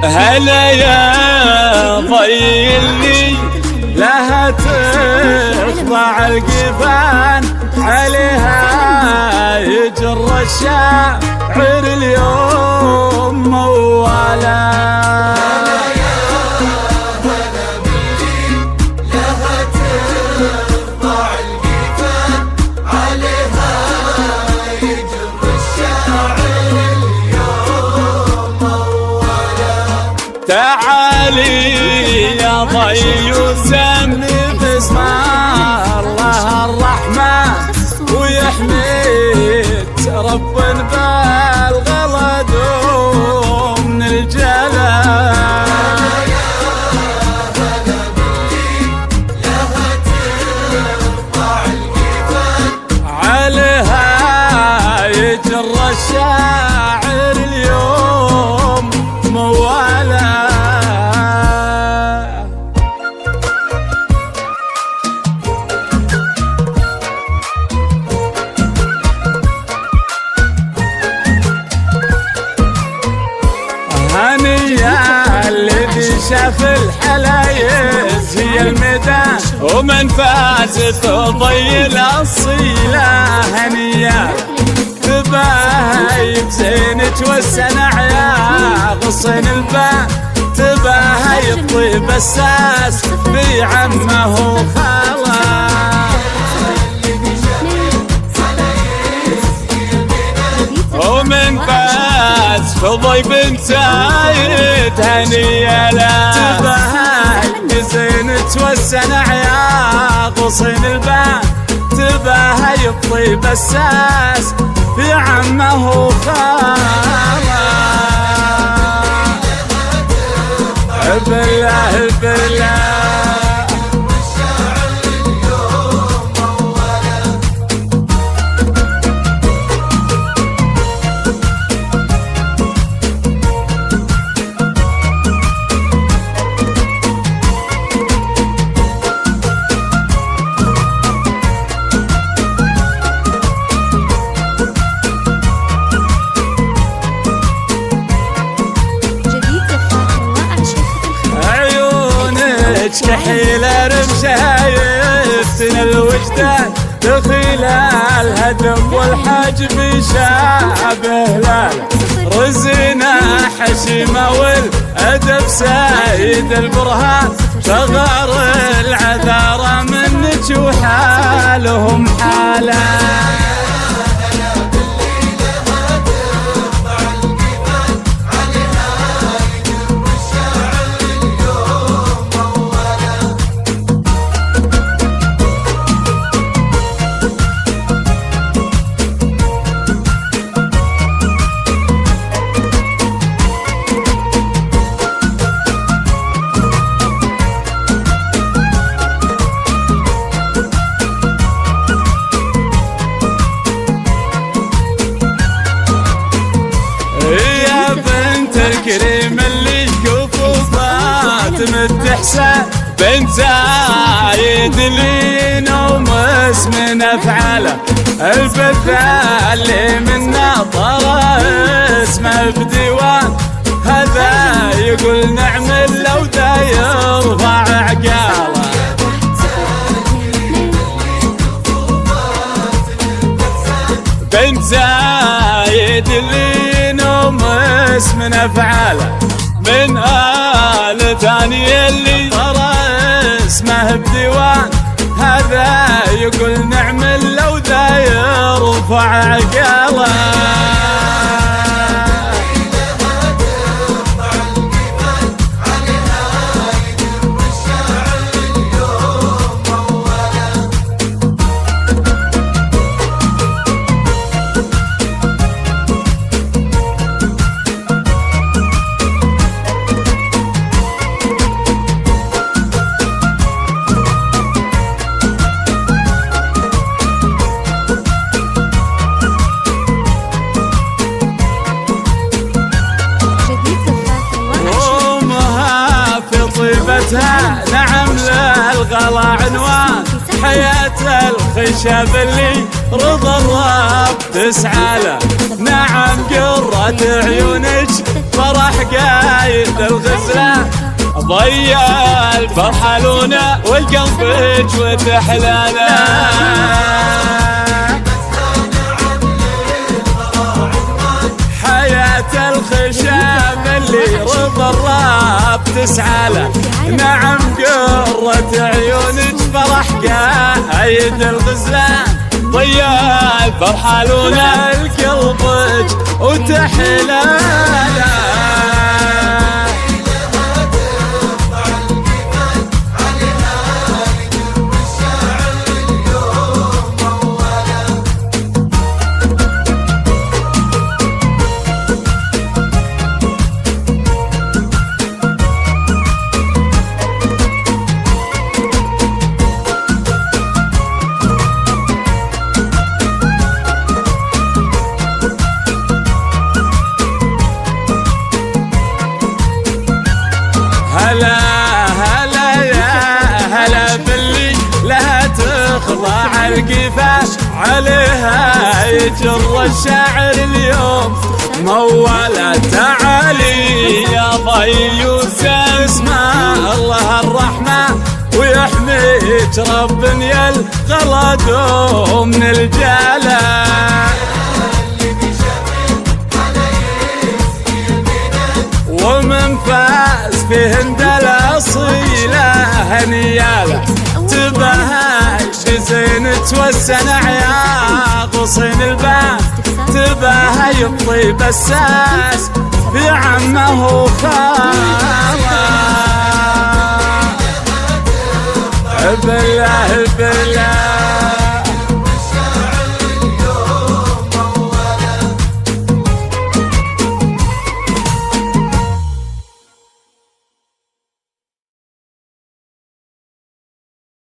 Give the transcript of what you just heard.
هلا يا ضي اللي لها تخضع القفان، عليها يجر الشاعر اليوم موالا. تعالي يا ضي وسمي باسم الله الرحمن، ويحميك رب بالغلط ومن الجلال. عليها يجر الشاعر اليوم موالا. هنيا الذي شاف الحلايز هي الميدان، ومن فاز تضي الأصيلة. هنيا تباهي بزينك والسنع يا غصن البان، تباهي بطيب الساس بعمه وخاله. ومن فاز فضي بن سايد هنيا لا، تباهي بزينك والسنع يا غصن البان، تباهي بطيب الساس في عمه وخاله. بالله بالله كحيل رمشايفتنا الوجدان، دخيل الهدم والحاجب شابه هلال. رزنا حشيمة والأدب سايد البرهان، صغار العذارى منك وحالهم حالا. الكريم اللي كفوفات متحسن، بنت زايد اللي نوم اسم افعاله. البث اللي منا طرى اسمه بديوان، هذا يقول نعمل لو ذا يرفع عقاله. بنت زايد اللي نوم اسم افعاله، من آل ثاني اللي ترى اسمه بديوان، هذا يقول نعمل لو ذا يرفع عقاله. نعم للغلا عنوان، حياة الخشب اللي رضا الرب تسعى له. نعم قرة عيونك فرح قايد الغزلة، ضيع الفرحة لونه والقلب وتحلاله. حياة الخشب اللي رضا الرب تسعى له. نعم قرة عيونك فرح قايد الغزلة، ضيع الفرحة لونه القلب وتحلاله. هلا هلا يا هلا باللي لها تخضع القفاش، عليها يجر الشاعر اليوم موالة. تعالي يا ضيوس اسمع الله الرحمن، ويحميك رب يلغلد من الجلا. ومن فاز في هند الأصيلة هنياله، تبهى زين توسنع يا غصين الباب، تبهى يطيب الساس في عمه خاوة. بالله بالله